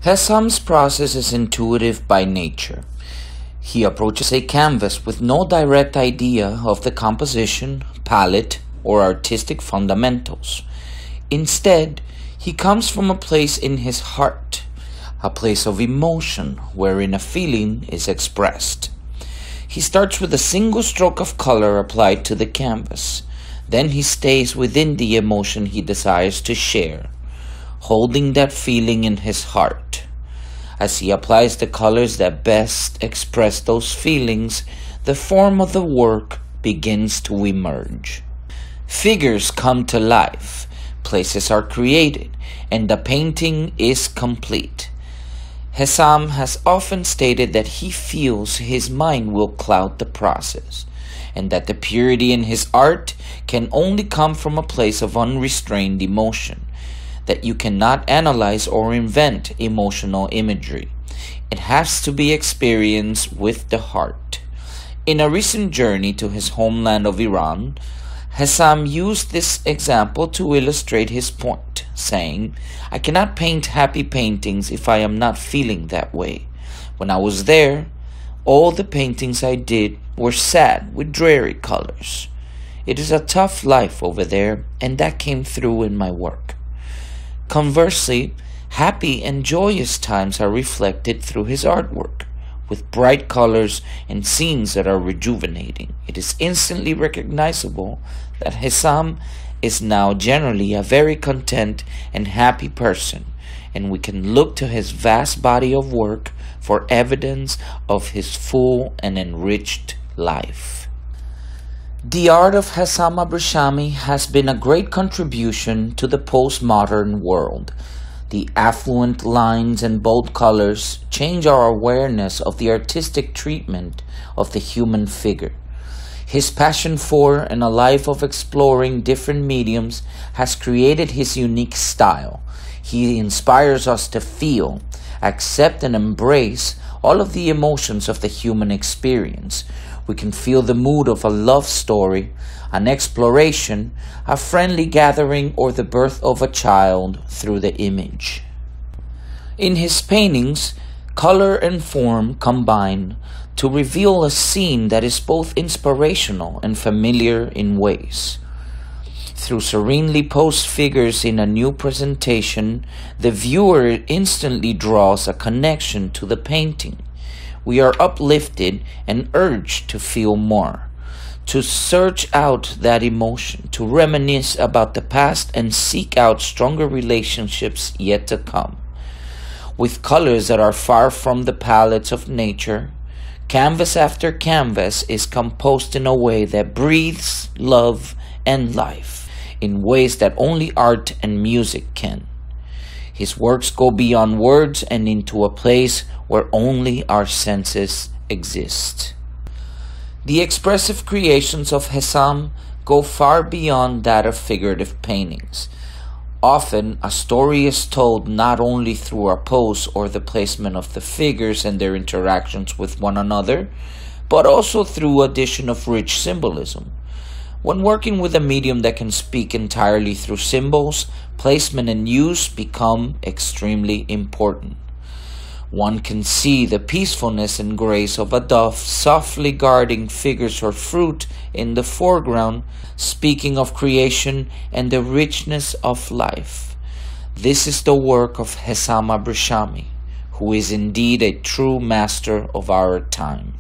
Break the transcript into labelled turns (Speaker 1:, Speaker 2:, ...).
Speaker 1: Hessam's process is intuitive by nature. He approaches a canvas with no direct idea of the composition, palette, or artistic fundamentals. Instead, he comes from a place in his heart, a place of emotion wherein a feeling is expressed. He starts with a single stroke of color applied to the canvas. Then he stays within the emotion he desires to share, holding that feeling in his heart. As he applies the colors that best express those feelings, the form of the work begins to emerge. Figures come to life, places are created, and the painting is complete. Hessam has often stated that he feels his mind will cloud the process, and that the purity in his art can only come from a place of unrestrained emotion, that you cannot analyze or invent emotional imagery. It has to be experienced with the heart. In a recent journey to his homeland of Iran, Hessam used this example to illustrate his point, saying, "I cannot paint happy paintings if I am not feeling that way. When I was there, all the paintings I did were sad with dreary colors. It is a tough life over there, and that came through in my work." Conversely, happy and joyous times are reflected through his artwork, with bright colors and scenes that are rejuvenating. It is instantly recognizable that Hessam is now generally a very content and happy person, and we can look to his vast body of work for evidence of his full and enriched life. The art of Hessam Abrishami has been a great contribution to the postmodern world. The affluent lines and bold colors change our awareness of the artistic treatment of the human figure. His passion for and a life of exploring different mediums has created his unique style. He inspires us to feel, accept, and embrace all of the emotions of the human experience. We can feel the mood of a love story, an exploration, a friendly gathering, or the birth of a child through the image. In his paintings, color and form combine to reveal a scene that is both inspirational and familiar in ways. Through serenely posed figures in a new presentation, the viewer instantly draws a connection to the painting. We are uplifted and urged to feel more, to search out that emotion, to reminisce about the past and seek out stronger relationships yet to come. With colors that are far from the palettes of nature, canvas after canvas is composed in a way that breathes love and life, in ways that only art and music can. His works go beyond words and into a place where only our senses exist. The expressive creations of Hessam go far beyond that of figurative paintings. Often, a story is told not only through a pose or the placement of the figures and their interactions with one another, but also through addition of rich symbolism. When working with a medium that can speak entirely through symbols, placement and use become extremely important. One can see the peacefulness and grace of a dove softly guarding figures or fruit in the foreground, speaking of creation and the richness of life. This is the work of Hessam Abrishami, who is indeed a true master of our time.